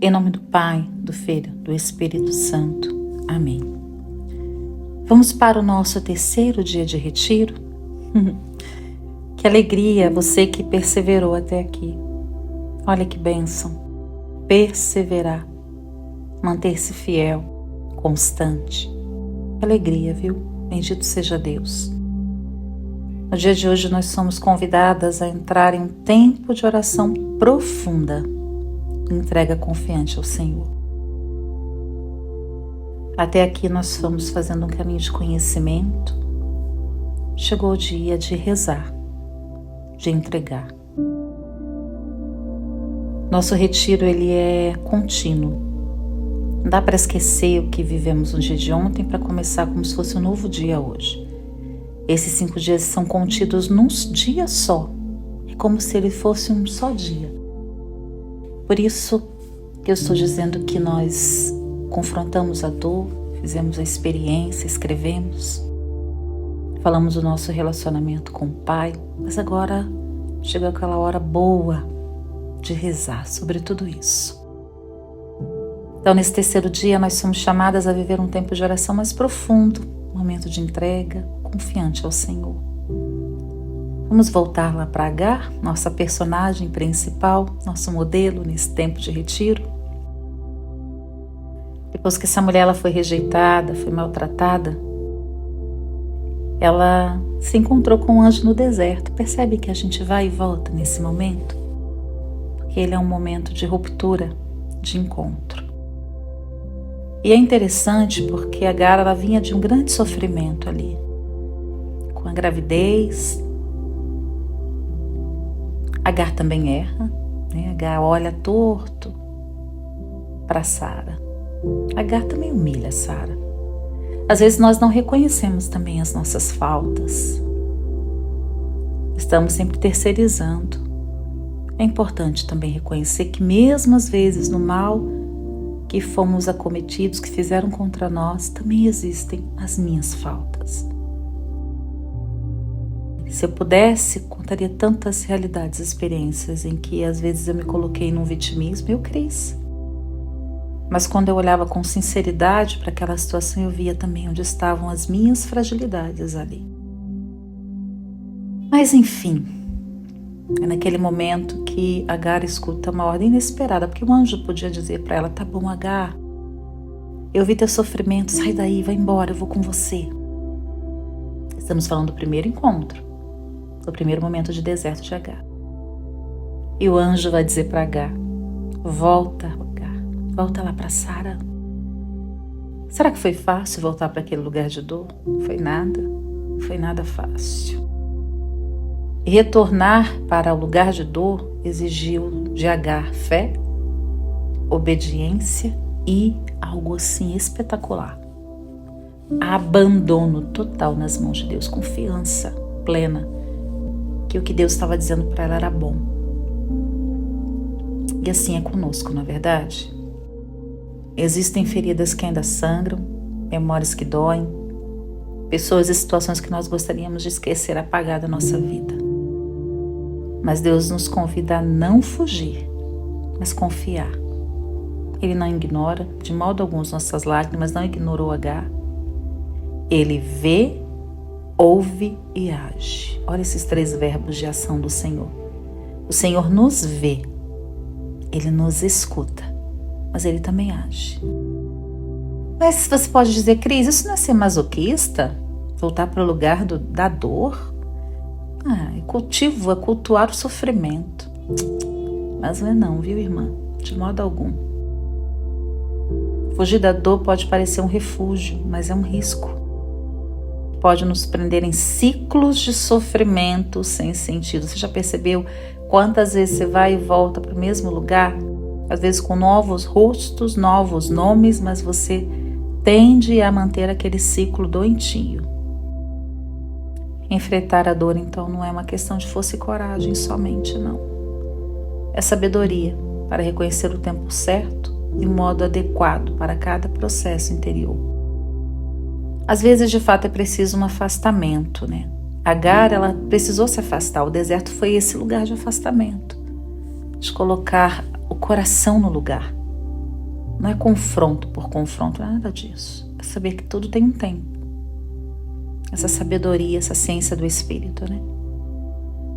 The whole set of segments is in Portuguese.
Em nome do Pai, do Filho, do Espírito Santo. Amém. Vamos para o nosso terceiro dia de retiro? Que alegria você que perseverou até aqui. Olha que bênção. Perseverar. Manter-se fiel, constante. Que alegria, viu? Bendito seja Deus. No dia de hoje nós somos convidadas a entrar em um tempo de oração profunda. Entrega confiante ao Senhor. Até aqui nós fomos fazendo um caminho de conhecimento. Chegou o dia de rezar, de entregar. Nosso retiro ele é contínuo. Não dá para esquecer o que vivemos no dia de ontem para começar como se fosse um novo dia hoje. Esses 5 dias são contidos num dia só. É como se ele fosse um só dia. Por isso que eu estou dizendo que nós confrontamos a dor, fizemos a experiência, escrevemos, falamos do nosso relacionamento com o Pai, mas agora chega aquela hora boa de rezar sobre tudo isso. Então, nesse terceiro dia, nós somos chamadas a viver um tempo de oração mais profundo, um momento de entrega, confiante ao Senhor. Vamos voltar lá para Agar, nossa personagem principal, nosso modelo nesse tempo de retiro. Depois que essa mulher ela foi rejeitada, foi maltratada, ela se encontrou com um anjo no deserto. Percebe que a gente vai e volta nesse momento? Porque ele é um momento de ruptura, de encontro. E é interessante porque Agar ela vinha de um grande sofrimento ali. Com a gravidez, Agar também erra, né? Agar olha torto para Sara. Agar também humilha Sara. Às vezes nós não reconhecemos também as nossas faltas. Estamos sempre terceirizando. É importante também reconhecer que mesmo às vezes no mal que fomos acometidos, que fizeram contra nós, também existem as minhas faltas. Se eu pudesse, contaria tantas realidades, experiências em que às vezes eu me coloquei num vitimismo e eu cresci. Mas quando eu olhava com sinceridade para aquela situação, eu via também onde estavam as minhas fragilidades ali. Mas enfim, é naquele momento que Agar escuta uma ordem inesperada, porque o anjo podia dizer para ela: tá bom, Agar, eu vi teu sofrimento, sai daí, vai embora, eu vou com você. Estamos falando do primeiro encontro. No primeiro momento de deserto de Agar. E o anjo vai dizer para Agar: volta, Agar, volta lá para Sara. Será que foi fácil voltar para aquele lugar de dor? Não foi nada fácil. E retornar para o lugar de dor exigiu de Agar fé, obediência e algo assim espetacular. Abandono total nas mãos de Deus, confiança plena que o que Deus estava dizendo para ela era bom. E assim é conosco, não é verdade? Existem feridas que ainda sangram, memórias que doem, pessoas e situações que nós gostaríamos de esquecer, apagar da nossa vida. Mas Deus nos convida a não fugir, mas confiar. Ele não ignora de modo algum as nossas lágrimas, não ignorou Agar. Ele vê, ouve e age. Olha esses 3 verbos de ação do Senhor. O Senhor nos vê, Ele nos escuta, mas Ele também age. Mas você pode dizer: Cris, isso não é ser masoquista? Voltar para o lugar da dor? É cultuar o sofrimento. Mas não é não, viu, irmã? De modo algum. Fugir da dor pode parecer um refúgio, mas é um risco. Pode nos prender em ciclos de sofrimento sem sentido. Você já percebeu quantas vezes você vai e volta para o mesmo lugar? Às vezes com novos rostos, novos nomes, mas você tende a manter aquele ciclo doentio. Enfrentar a dor, então, não é uma questão de força e coragem somente, não. É sabedoria para reconhecer o tempo certo e o modo adequado para cada processo interior. Às vezes, de fato, é preciso um afastamento, né? Agar, ela precisou se afastar. O deserto foi esse lugar de afastamento, de colocar o coração no lugar. Não é confronto por confronto, não é nada disso. É saber que tudo tem um tempo. Essa sabedoria, essa ciência do espírito, né?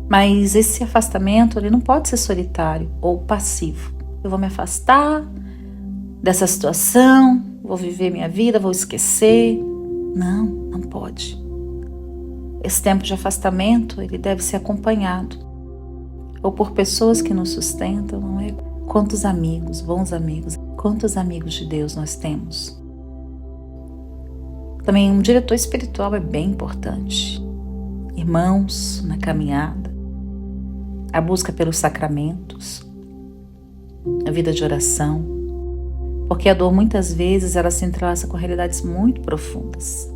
Mas esse afastamento, ele não pode ser solitário ou passivo. Eu vou me afastar dessa situação, vou viver minha vida, vou esquecer. Não, não pode. Esse tempo de afastamento, ele deve ser acompanhado ou por pessoas que nos sustentam, não é? Quantos amigos, bons amigos, quantos amigos de Deus nós temos? Também um diretor espiritual é bem importante. Irmãos na caminhada, a busca pelos sacramentos, a vida de oração, porque a dor muitas vezes ela se entrelaça com realidades muito profundas.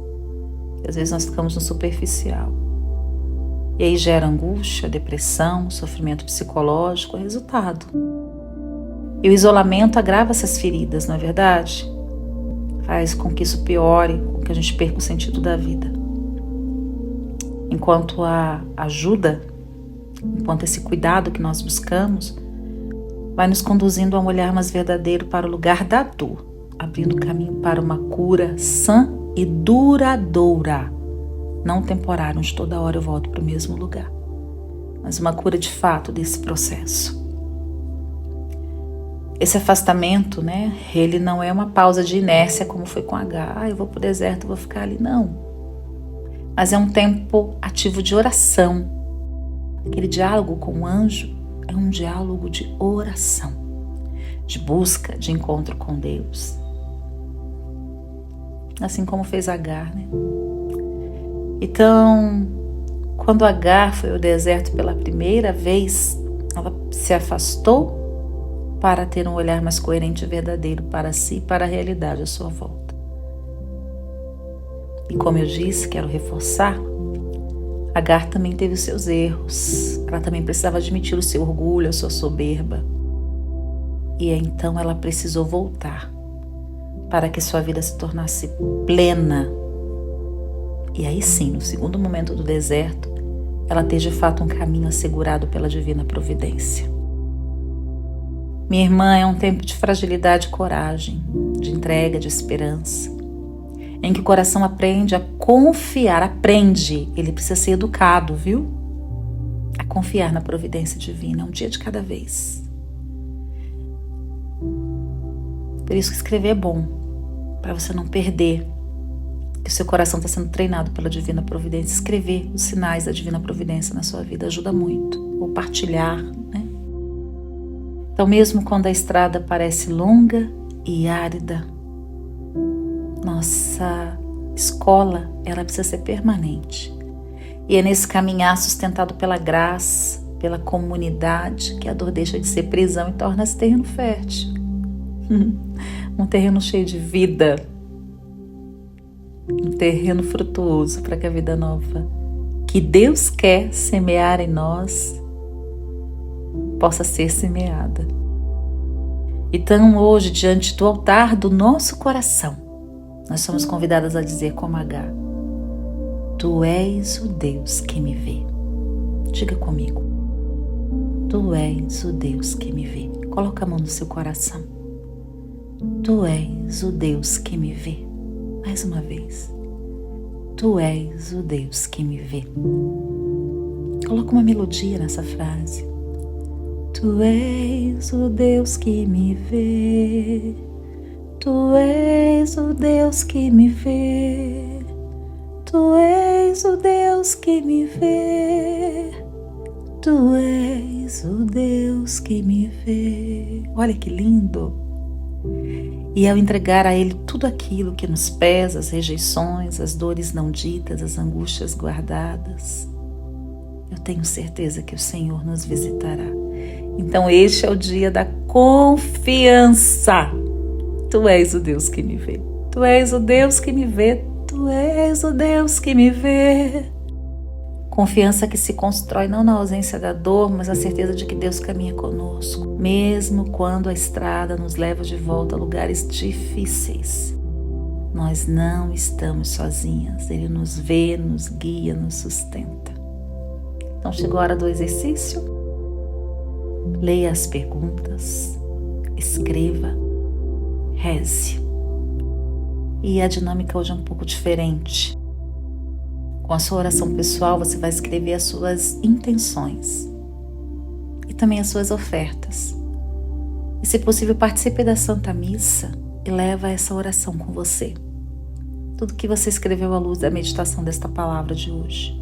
E às vezes nós ficamos no superficial. E aí gera angústia, depressão, sofrimento psicológico, é resultado. E o isolamento agrava essas feridas, não é verdade? Faz com que isso piore, com que a gente perca o sentido da vida. Enquanto a ajuda, enquanto esse cuidado que nós buscamos, vai nos conduzindo a um olhar mais verdadeiro para o lugar da dor, abrindo caminho para uma cura sã e duradoura. Não temporária, onde toda hora eu volto para o mesmo lugar, mas uma cura de fato desse processo. Esse afastamento, né, ele não é uma pausa de inércia como foi com H. Eu vou para o deserto, vou ficar ali, não. Mas é um tempo ativo de oração. Aquele diálogo com o anjo é um diálogo de oração, de busca, de encontro com Deus. Assim como fez Agar, né? Então, quando Agar foi ao deserto pela primeira vez, ela se afastou para ter um olhar mais coerente e verdadeiro para si e para a realidade à sua volta. E como eu disse, quero reforçar, Agar também teve os seus erros. Ela também precisava admitir o seu orgulho, a sua soberba. E então ela precisou voltar para que sua vida se tornasse plena. E aí sim, no segundo momento do deserto, ela ter de fato um caminho assegurado pela divina providência. Minha irmã, é um tempo de fragilidade e coragem, de entrega, de esperança, em que o coração aprende a confiar, ele precisa ser educado, viu? A confiar na providência divina, um dia de cada vez. Por isso que escrever é bom, para você não perder, que o seu coração está sendo treinado pela divina providência. Escrever os sinais da divina providência na sua vida ajuda muito, ou partilhar, né? Então, mesmo quando a estrada parece longa e árida, nossa escola, ela precisa ser permanente. E é nesse caminhar sustentado pela graça, pela comunidade, que a dor deixa de ser prisão e torna-se terreno fértil. Um terreno cheio de vida. Um terreno frutuoso para que a vida nova que Deus quer semear em nós possa ser semeada. Então hoje, diante do altar do nosso coração, nós somos convidadas a dizer como Agar: Tu és o Deus que me vê. Diga comigo: Tu és o Deus que me vê. Coloca a mão no seu coração. Tu és o Deus que me vê. Mais uma vez. Tu és o Deus que me vê. Coloca uma melodia nessa frase. Tu és o Deus que me vê. Tu és o Deus que me vê. Tu és o Deus que me vê. Tu és o Deus que me vê. Olha que lindo! E ao entregar a Ele tudo aquilo que nos pesa, as rejeições, as dores não ditas, as angústias guardadas, eu tenho certeza que o Senhor nos visitará. Então este é o dia da confiança. Tu és o Deus que me vê. Tu és o Deus que me vê. Tu és o Deus que me vê. Confiança que se constrói não na ausência da dor, mas na certeza de que Deus caminha conosco, mesmo quando a estrada nos leva de volta a lugares difíceis. Nós não estamos sozinhas. Ele nos vê, nos guia, nos sustenta. Então chegou a hora do exercício. Leia as perguntas, escreva, reze. E a dinâmica hoje é um pouco diferente. Com a sua oração pessoal, você vai escrever as suas intenções e também as suas ofertas. E, se possível, participe da Santa Missa e leva essa oração com você. Tudo que você escreveu à luz da meditação desta palavra de hoje.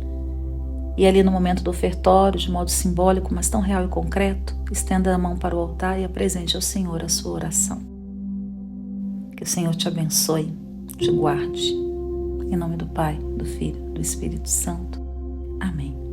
E ali no momento do ofertório, de modo simbólico, mas tão real e concreto, estenda a mão para o altar e apresente ao Senhor a sua oração. Que o Senhor te abençoe, te guarde. Em nome do Pai, do Filho, do Espírito Santo. Amém.